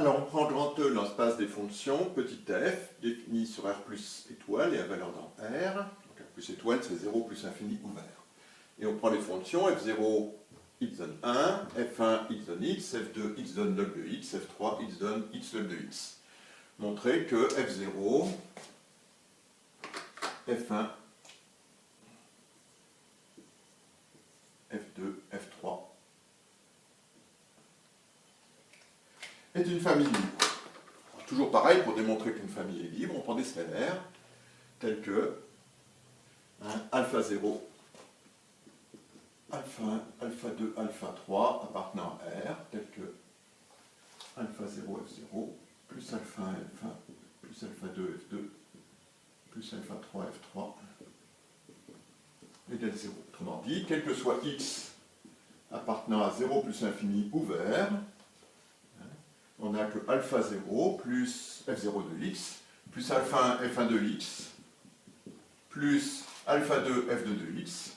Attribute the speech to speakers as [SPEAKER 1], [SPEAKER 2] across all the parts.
[SPEAKER 1] Alors, on prend grand E dans l'espace des fonctions, petit f, défini sur R plus étoile et à valeur dans R. Donc R plus étoile, c'est 0 plus infini ouvert. Et on prend les fonctions, f0, x donne 1, f1, x donne x, f2, x donne log de x, f3, x donne x log de x. Montrer que f0, f1, f2, f3 est une famille libre. Alors, toujours pareil, pour démontrer qu'une famille est libre, on prend des scalaires tels que alpha 0, alpha 1, alpha 2, alpha 3 appartenant à R, tels que alpha 0, f0, plus alpha 1, f1, plus alpha 2, f2, plus alpha 3, f3 égale 0. Autrement dit, quel que soit x appartenant à 0 plus infini ouvert, on n'a que alpha 0 plus f0 de x, plus alpha 1 f1 de x, plus alpha 2 f2 de x,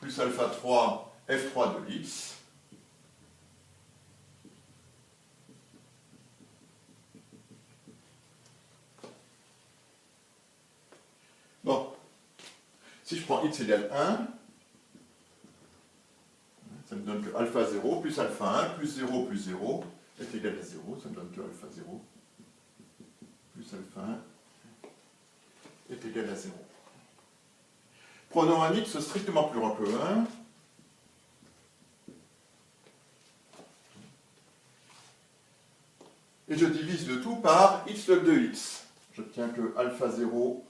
[SPEAKER 1] plus alpha 3 f3 de x, bon, si je prends x égale 1, ça me donne que alpha 0 plus alpha 1 plus 0 plus 0 est égal à 0. Ça me donne que alpha 0 plus alpha 1 est égal à 0. Prenons un x strictement plus grand que 1. Et je divise le tout par x log de x. J'obtiens que alpha 0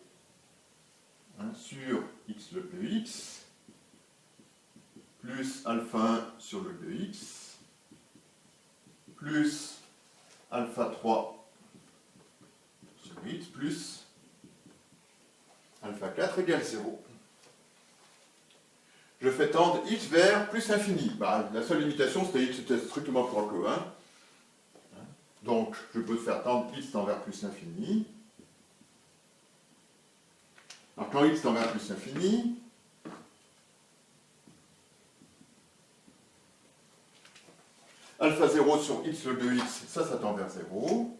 [SPEAKER 1] sur x log de x plus alpha 1 sur log de x, plus alpha 3 sur x, plus alpha 4 égale 0. Je fais tendre x vers plus infini. La seule limitation, c'était x était strictement plus grand que 1. Donc, je peux faire tendre x tend vers plus infini. Alors, quand x tend vers plus infini, alpha 0 sur x log de x, ça tend vers 0.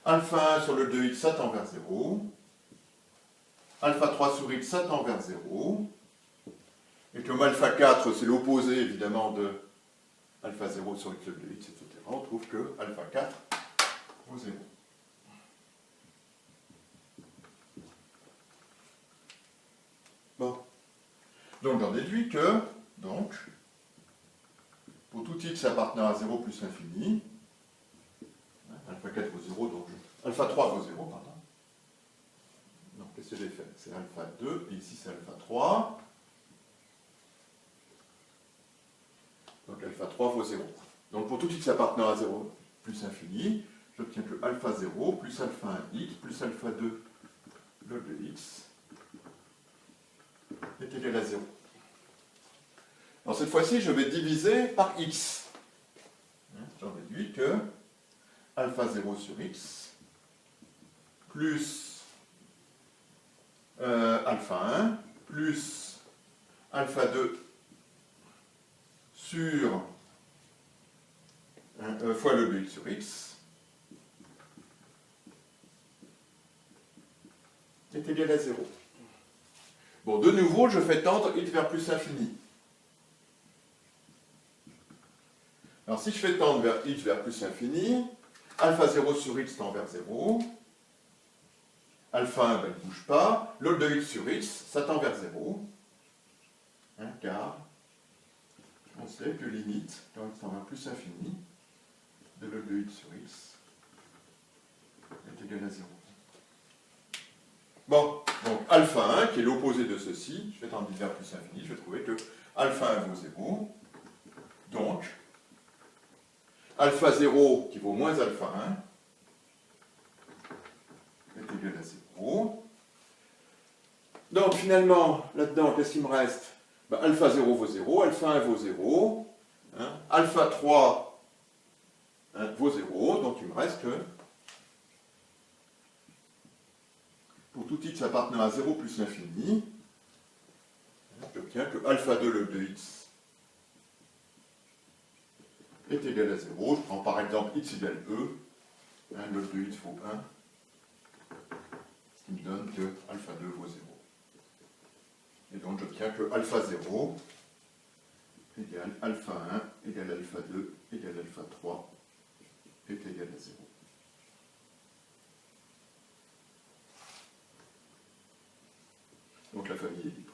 [SPEAKER 1] Alpha 1 sur log de x, ça tend vers 0. Alpha 3 sur x, ça tend vers 0. Et comme alpha 4, c'est l'opposé évidemment de alpha 0 sur x log de x, etc., on trouve que alpha 4 vaut 0. Bon. Donc j'en déduis que, pour tout x appartenant à 0 plus infini, alpha 4 vaut 0, donc alpha 3 vaut 0, pardon. Donc qu'est-ce que j'ai fait? C'est alpha 2, et ici c'est alpha 3. Donc alpha 3 vaut 0. Donc pour tout x appartenant à 0 plus infini, j'obtiens que alpha 0 plus alpha 1 x plus alpha 2 log de x est égal à 0. Alors cette fois-ci, je vais diviser par x. J'en déduis que alpha 0 sur x plus alpha 1 plus alpha 2 sur fois le but sur x est égal à 0. Bon, de nouveau, je fais tendre x vers plus infini. Alors, si je fais tendre vers x vers plus infini, alpha 0 sur x tend vers 0. Alpha 1, il ne bouge pas. Log de x sur x, ça tend vers 0. Car on sait que limite, quand x tend vers plus infini, de log de x sur x est égal à 0. Bon, donc alpha 1, qui est l'opposé de ceci, je vais tendre vers plus infini, je vais trouver que alpha 1 vaut 0. Donc, alpha 0, qui vaut moins alpha 1, est égal à 0. Donc, finalement, là-dedans, qu'est-ce qu'il me reste? Alpha 0 vaut 0, alpha 1 vaut 0, alpha 3 vaut 0, donc il me reste que pour tout x appartenant à 0 plus l'infini, j'obtiens que alpha 2 log de x est égal à 0. Je prends par exemple x égale E. Log de x vaut 1. Ce qui me donne que alpha 2 vaut 0. Et donc j'obtiens que alpha 0 égale alpha 1 égale alpha 2 égale alpha 3 est égal à 0. Donc la famille est libre.